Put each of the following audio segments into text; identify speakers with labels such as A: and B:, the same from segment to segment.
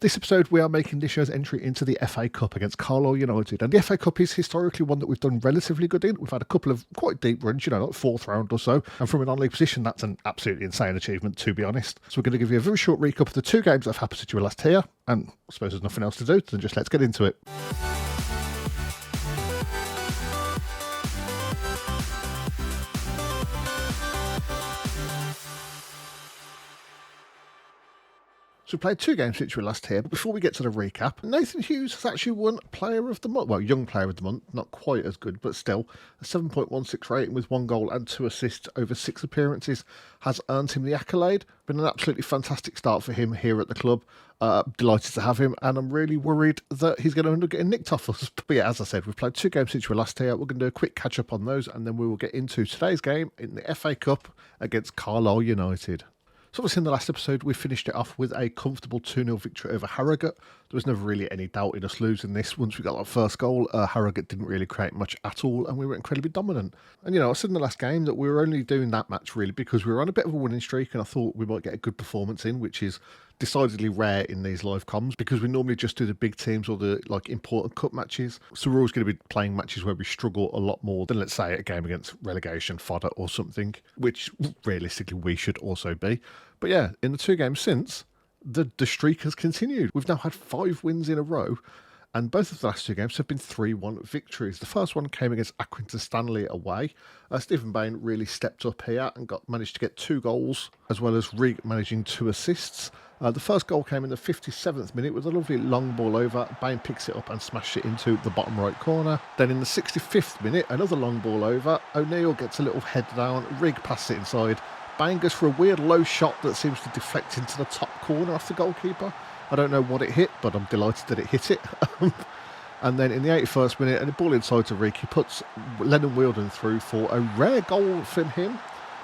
A: This episode, we are making this year's entry into the FA Cup against Carlisle United. And the FA Cup is historically one that we've done relatively good in. We've had a couple of quite deep runs, like fourth round or so. And from a non-league position, that's an absolutely insane achievement, to be honest. So we're going to give you a very short recap of the two games that have happened since you were last here. And I suppose there's nothing else to do, so just let's get into it. So we played two games since we were last here, but before we get to the recap, Nathan Hughes has actually won Player of the Month. Well, Young Player of the Month, not quite as good, but still. A 7.16 rating with 1 goal and 2 assists over 6 appearances has earned him the accolade. Been an absolutely fantastic start for him here at the club. Delighted to have him, and I'm really worried that he's going to end up getting nicked off us. But yeah, as I said, we've played two games since we were last here. We're going to do a quick catch-up on those, and then we will get into today's game in the FA Cup against Carlisle United. So obviously in the last episode, we finished it off with a comfortable 2-0 victory over Harrogate. There was never really any doubt in us losing this. Once we got that first goal, Harrogate didn't really create much at all, and we were incredibly dominant. And, I said in the last game that we were only doing that match really because we were on a bit of a winning streak, and I thought we might get a good performance in, which is decidedly rare in these live comms because we normally just do the big teams or the important cup matches. So we're always going to be playing matches where we struggle a lot more than, let's say, a game against relegation fodder or something, which realistically we should also be. But yeah, in the two games since, the streak has continued. We've now had 5 wins in a row, and both of the last two games have been 3-1 victories. The first one came against Accrington Stanley away. Stephen Bain really stepped up here and managed to get 2 goals, as well as Rig managing 2 assists. The first goal came in the 57th minute with a lovely long ball over. Bain picks it up and smashes it into the bottom right corner. Then in the 65th minute, another long ball over. O'Neill gets a little head down. Rig passes it inside. Bain goes for a weird low shot that seems to deflect into the top corner off the goalkeeper. I don't know what it hit, but I'm delighted that it hit it. And then in the 81st minute, and the ball inside to Rig, he puts Lennon Wielden through for a rare goal from him.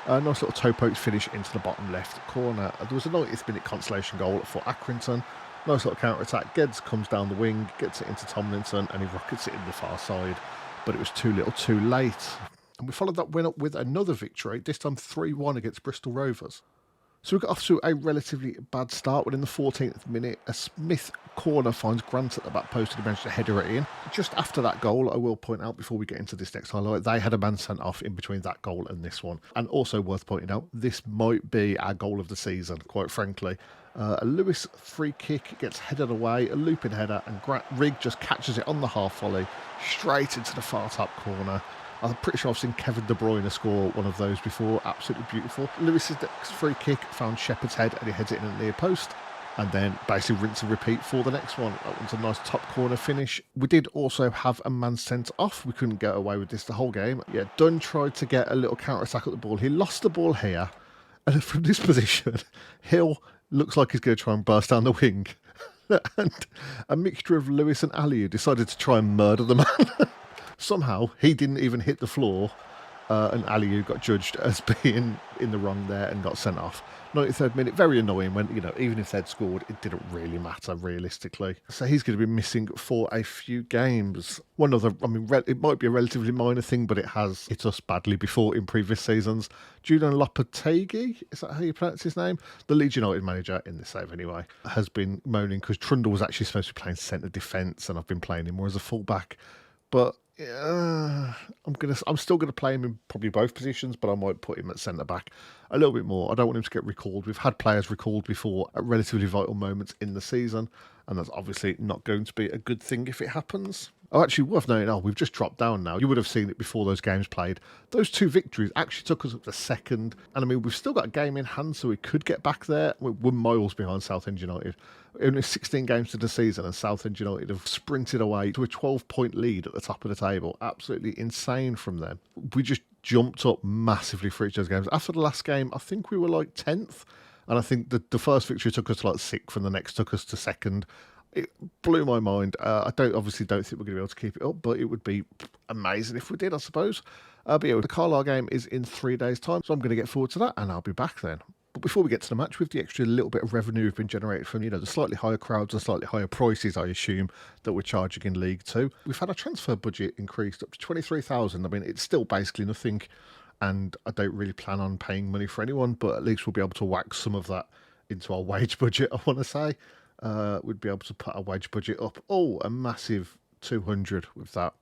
A: A nice little toe poke finish into the bottom left corner. There was a 90th minute consolation goal for Accrington. Nice little counter-attack. Geddes comes down the wing, gets it into Tomlinson, and he rockets it in the far side. But it was too little too late. And we followed that win up with another victory, this time 3-1 against Bristol Rovers. So we got off to a relatively bad start when in the 14th minute, a Smith corner finds Grant at the back post and he managed to header it in. Just after that goal, I will point out before we get into this next highlight, they had a man sent off in between that goal and this one. And also worth pointing out, this might be our goal of the season, quite frankly. A Lewis free kick gets headed away, a looping header, and Rig just catches it on the half volley, straight into the far top corner. I'm pretty sure I've seen Kevin De Bruyne score one of those before. Absolutely beautiful. Lewis's next free kick found Shepherd's head and he heads it in at the near post. And then basically rinse and repeat for the next one. That one's a nice top corner finish. We did also have a man sent off. We couldn't get away with this the whole game. Yeah, Dunn tried to get a little counter-attack at the ball. He lost the ball here. And from this position, Hill looks like he's going to try and burst down the wing. And a mixture of Lewis and Aliu decided to try and murder the man. Somehow, he didn't even hit the floor, and Aliu got judged as being in the wrong there and got sent off. 93rd minute, very annoying when, even if they'd scored, it didn't really matter realistically. So he's going to be missing for a few games. One other, it might be a relatively minor thing, but it has hit us badly before in previous seasons. Julian Lopetegui, is that how you pronounce his name? The Leeds United manager, in this save anyway, has been moaning because Trundle was actually supposed to be playing centre defence and I've been playing him more as a fullback. But I'm still gonna play him in probably both positions, but I might put him at centre back a little bit more. I don't want him to get recalled. We've had players recalled before at relatively vital moments in the season, and that's obviously not going to be a good thing if it happens. Oh, actually, worth noting, we've just dropped down now. You would have seen it before those games played. Those 2 victories actually took us up to second. And we've still got a game in hand, so we could get back there. We're miles behind Southend United. Only 16 games to the season, and Southend United have sprinted away to a 12-point lead at the top of the table. Absolutely insane from them. We just jumped up massively for each of those games. After the last game, I think we were 10th. And I think the first victory took us to 6th, and the next took us to 2nd. It blew my mind. I obviously don't think we're going to be able to keep it up, but it would be amazing if we did, I suppose. But yeah, the Carlisle game is in 3 days' time, so I'm going to get forward to that, and I'll be back then. But before we get to the match, with the extra little bit of revenue we've been generated from, the slightly higher crowds and slightly higher prices, I assume, that we're charging in League 2, we've had our transfer budget increased up to 23,000. It's still basically nothing, and I don't really plan on paying money for anyone, but at least we'll be able to whack some of that into our wage budget, I want to say. we'd be able to put our wage budget up. Oh, a massive 200 with that.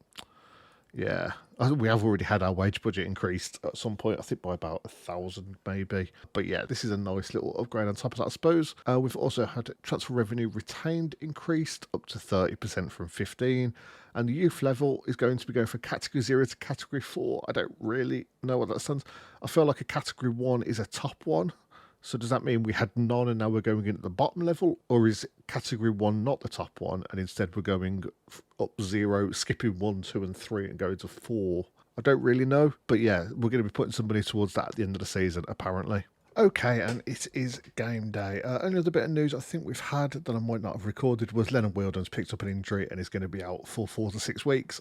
A: Yeah, we have already had our wage budget increased at some point, I think by about 1,000 maybe. But yeah, this is a nice little upgrade on top of that, I suppose. We've also had transfer revenue retained increased up to 30% from 15. And the youth level is going to be going from category 0 to category 4. I don't really know what that stands. I feel like a category 1 is a top one. So does that mean we had none and now we're going in at the bottom level? Or is category 1 not the top one and instead we're going up 0, skipping 1, 2 and 3 and going to 4? I don't really know. But yeah, we're going to be putting some money towards that at the end of the season, apparently. Okay, and it is game day. Only other bit of news I think we've had that I might not have recorded was Lennon Wheeldon's picked up an injury and is going to be out for 4 to 6 weeks.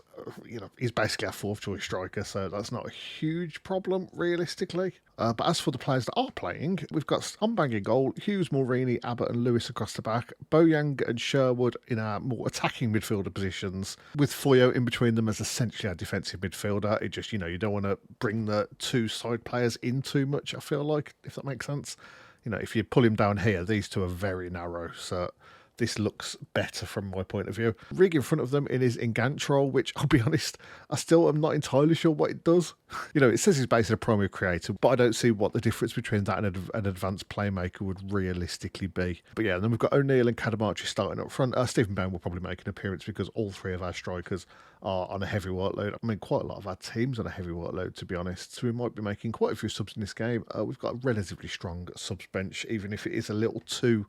A: He's basically our fourth choice striker, so that's not a huge problem realistically. But as for the players that are playing, we've got Ombang in goal, Hughes, Mulroney, Abbott and Lewis across the back, Boyang and Sherwood in our more attacking midfielder positions, with Foyo in between them as essentially our defensive midfielder. It just, you don't want to bring the two side players in too much, I feel like, if that makes sense. If you pull him down here, these two are very narrow, so this looks better from my point of view. Rig in front of them in his enganche role, which I'll be honest, I still am not entirely sure what it does. It says he's basically a primary creator, but I don't see what the difference between that and an advanced playmaker would realistically be. But yeah, and then we've got O'Neill and Cadamarchi starting up front. Stephen Bowne will probably make an appearance because all three of our strikers are on a heavy workload. I mean, quite a lot of our teams on a heavy workload, to be honest. So we might be making quite a few subs in this game. We've got a relatively strong subs bench, even if it is a little too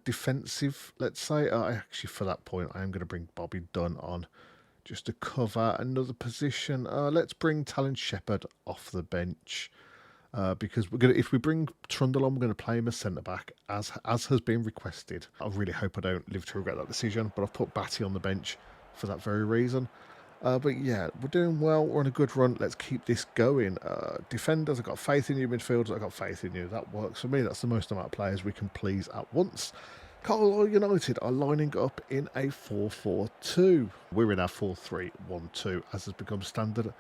A: defensive, let's say. Actually, for that point, I am going to bring Bobby Dunn on just to cover another position. Let's bring Talon Shepherd off the bench because if we bring Trundle on, we're going to play him as centre-back, as has been requested. I really hope I don't live to regret that decision, but I've put Batty on the bench for that very reason. But yeah, we're doing well. We're on a good run. Let's keep this going. Defenders, I've got faith in you. Midfielders, I've got faith in you. That works for me. That's the most amount of players we can please at once. Carlisle United are lining up in a 4-4-2. We're in our 4-3-1-2, as has become standard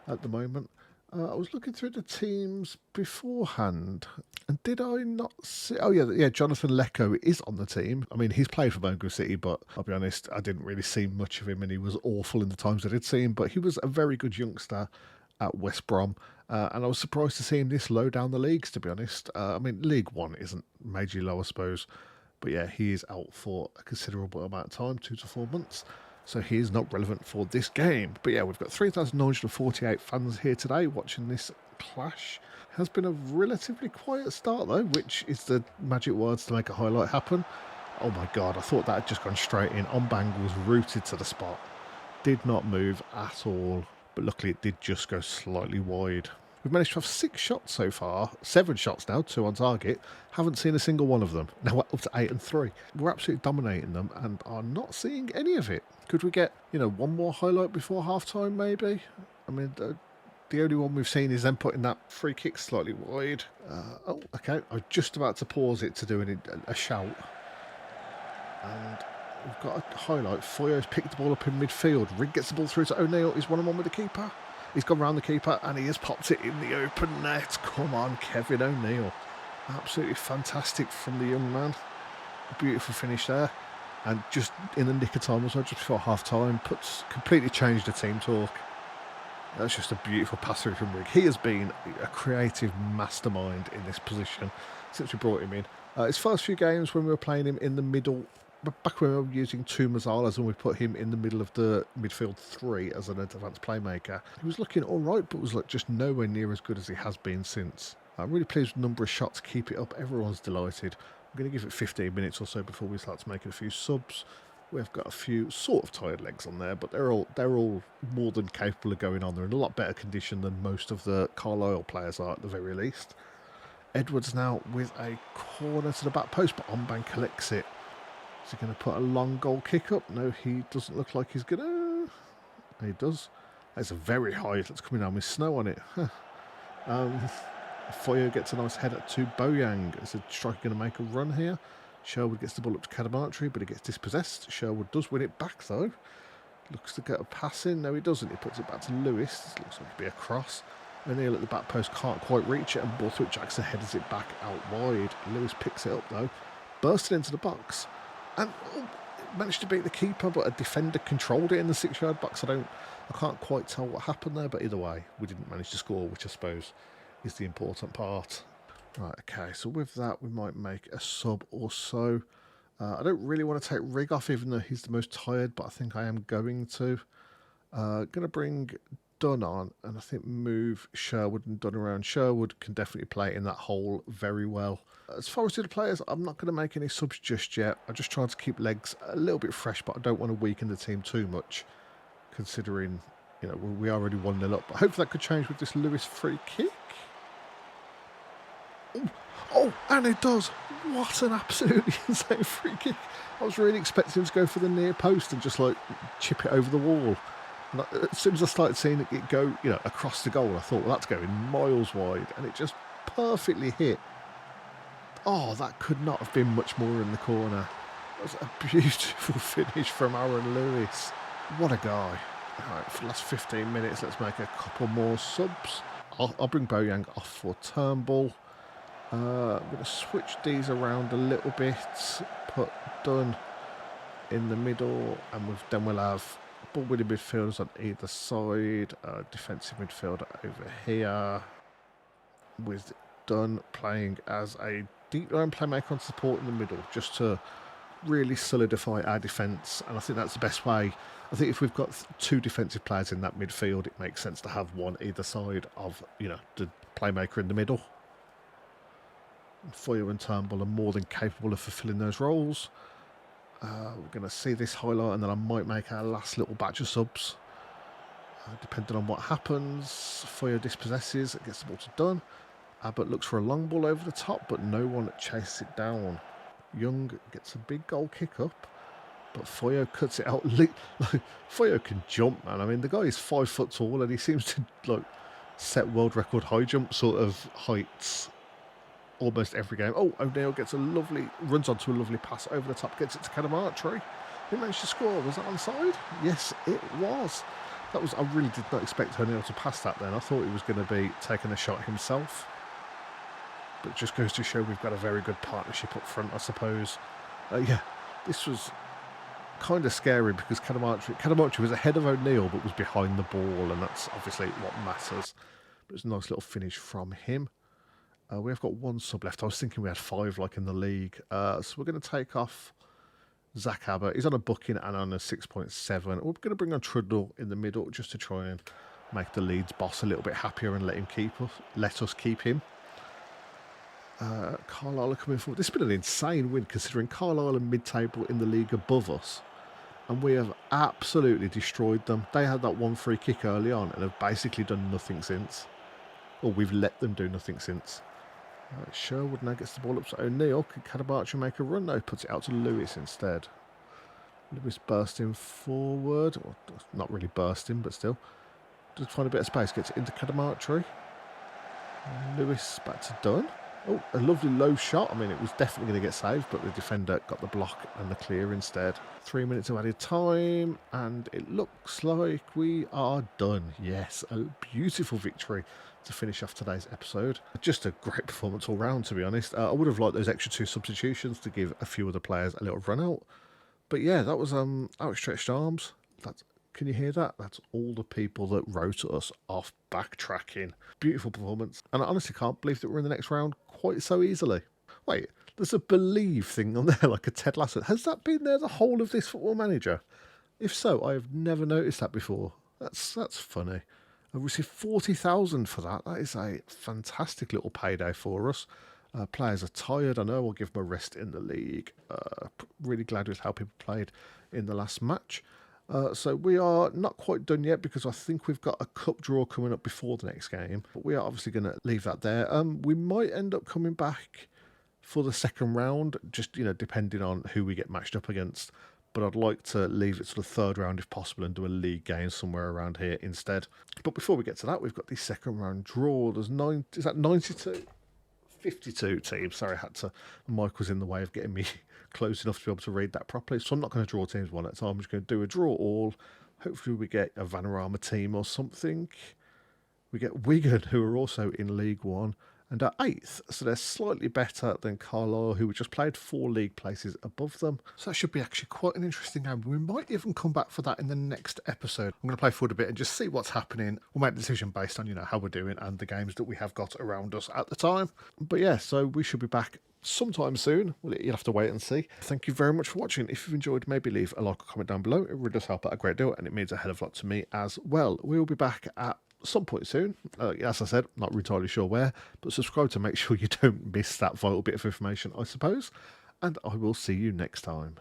A: at the moment. I was looking through the teams beforehand, and did I not see... Oh, yeah, Jonathan Lecco is on the team. I mean, he's played for Birmingham City, but I'll be honest, I didn't really see much of him, and he was awful in the times I did see him, but he was a very good youngster at West Brom, and I was surprised to see him this low down the leagues, to be honest. I mean, League One isn't majorly low, I suppose, but yeah, he is out for a considerable amount of time, 2 to 4 months. So he is not relevant for this game. But yeah, we've got 3,948 fans here today watching this clash. It has been a relatively quiet start though, which is the magic words to make a highlight happen. Oh my God, I thought that had just gone straight in. Ombang was rooted to the spot. Did not move at all. But luckily it did just go slightly wide. We've managed to have 6 shots so far, 7 shots now, 2 on target. Haven't seen a single one of them. Now we're up to 8 and 3. We're absolutely dominating them and are not seeing any of it. Could we get, one more highlight before half-time maybe? I mean, the only one we've seen is them putting that free kick slightly wide. Oh, okay. I was just about to pause it to do a shout. And we've got a highlight. Foyo's picked the ball up in midfield. Rig gets the ball through to O'Neill. He's 1-on-1 with the keeper. He's gone round the keeper and he has popped it in the open net. Come on, Kevin O'Neill. Absolutely fantastic from the young man. A beautiful finish there. And just in the nick of time as well, just before half-time, completely changed the team talk. That's just a beautiful pass through from Rig. He has been a creative mastermind in this position since we brought him in. His first few games when we were playing him in the middle, back when we were using two Mazzalas and we put him in the middle of the midfield 3 as an advanced playmaker, he was looking all right, but was just nowhere near as good as he has been since. I'm really pleased with the number of shots, keep it up, everyone's delighted. I'm going to give it 15 minutes or so before we start to make a few subs. We've got a few sort of tired legs on there, but they're all more than capable of going on. They're in a lot better condition than most of the Carlisle players are at the very least. Edwards now with a corner to the back post, but Ombang collects it. Is he going to put a long goal kick up? No, he doesn't look like he's going to. He does. That's a very high. That's coming down with snow on it. Foyo gets a nice header to Boyang. Is the striker going to make a run here? Sherwood gets the ball up to Cadamarchi, but he gets dispossessed. Sherwood does win it back though. Looks to get a pass in. No, he doesn't. He puts it back to Lewis. This looks like it'll be a cross. O'Neill at the back post can't quite reach it, and Borthwick Jackson headers it back out wide. Lewis picks it up though, bursting into the box. And managed to beat the keeper, but a defender controlled it in the 6-yard box. I can't quite tell what happened there, but either way, we didn't manage to score, which I suppose is the important part. Right, okay, so with that, we might make a sub or so. I don't really want to take Rig off, even though he's the most tired, but I think I am going to. Going to bring Dunn on, and I think move Sherwood and Dunn around. Sherwood can definitely play in that hole very well. As far as the other players, I'm not going to make any subs just yet. I'm just trying to keep legs a little bit fresh, but I don't want to weaken the team too much, considering, you know, we are already 1-0 up. But hopefully that could change with this Lewis free kick. Oh, and it does. What an absolutely insane free kick. I was really expecting him to go for the near post and just like chip it over the wall. And as soon as I started seeing it go, you know, across the goal, I thought, well, that's going miles wide, and it just perfectly hit. Oh, that could not have been much more in the corner. That was a beautiful finish from Aaron Lewis. What a guy. All right, for the last 15 minutes, let's make a couple more subs. I'll bring Boyang off for Turnbull. I'm going to switch these around a little bit. Put Dunn in the middle, and then we'll have ball-winning midfielders on either side. Defensive midfielder over here, with Dunn playing as a deep line playmaker on support in the middle, just to really solidify our defence. And I think that's the best way. I think if we've got 2 defensive players in that midfield, it makes sense to have one either side of, you know, the playmaker in the middle. Foyer and Turnbull are more than capable of fulfilling those roles. We're going to see this highlight, and then I might make our last little batch of subs. Depending on what happens, Foyer dispossesses, it gets the ball to Dunn. Abbott looks for a long ball over the top, but no one chases it down. Young gets a big goal kick up, but Foyer cuts it out. Foyer can jump, man. I mean, the guy is 5 foot tall, and he seems to like set world record high jump sort of heights almost every game. Oh, O'Neill gets runs onto a lovely pass over the top, gets it to Cadamartri. He managed to score. Was that onside? Yes, it was. I really did not expect O'Neill to pass that then. I thought he was going to be taking a shot himself. But it just goes to show we've got a very good partnership up front, I suppose. Yeah, this was kind of scary because Cadamartri was ahead of O'Neill but was behind the ball, and that's obviously what matters. But it's a nice little finish from him. We have got 1 sub left. I was thinking we had 5 like in the league. So we're going to take off Zach Abbott. He's on a booking and on a 6.7. We're going to bring on Trudell in the middle just to try and make the Leeds boss a little bit happier and let us keep him. Carlisle are coming forward. This has been an insane win considering Carlisle are mid-table in the league above us, and we have absolutely destroyed them. They had that 1 free kick early on and have basically done nothing since. Or we've let them do nothing since. Sherwood now gets the ball up to O'Neill. Can Cadamartri make a run? No, puts it out to Lewis instead. Lewis bursting forward. Well, not really bursting, but still. Just find a bit of space. Gets it into Cadamartri. Lewis back to Dunn. Oh, a lovely low shot. I mean, it was definitely going to get saved, but the defender got the block and the clear instead. 3 minutes of added time, and it looks like we are done. Yes, a beautiful victory to finish off today's episode. Just a great performance all round, to be honest. I would have liked those extra 2 substitutions to give a few of the players a little run out. But yeah, that was outstretched arms. Can you hear that? That's all the people that wrote us off backtracking. Beautiful performance. And I honestly can't believe that we're in the next round quite so easily. Wait, there's a believe thing on there like a Ted Lasso. Has that been there the whole of this Football Manager? If so, I have never noticed that before. That's funny. I received 40,000 for that. That is a fantastic little payday for us. Players are tired. I know I'll give them a rest in the league. Really glad with how people played in the last match. So we are not quite done yet because I think we've got a cup draw coming up before the next game. But we are obviously going to leave that there. We might end up coming back for the second round, just, you know, depending on who we get matched up against. But I'd like to leave it to the third round if possible and do a league game somewhere around here instead. But before we get to that, we've got the second round draw. There's 92? 52 teams. Sorry, the mic was in the way of getting me close enough to be able to read that properly. So I'm not going to draw teams one at a time. I'm just going to do a draw all. Hopefully we get a Vanarama team or something. We get Wigan, who are also in League One. and are 8th, so they're slightly better than Carlisle, who just played 4 league places above them. So that should be actually quite an interesting game. We might even come back for that in the next episode. I'm going to play forward a bit and just see what's happening. We'll make a decision based on, how we're doing and the games that we have got around us at the time. But yeah, so we should be back sometime soon. Well, you'll have to wait and see. Thank you very much for watching. If you've enjoyed, maybe leave a like or comment down below. It really does help out a great deal, and it means a hell of a lot to me as well. We will be back at some point soon. As I said, not entirely sure where, but subscribe to make sure you don't miss that vital bit of information, I suppose. And I will see you next time.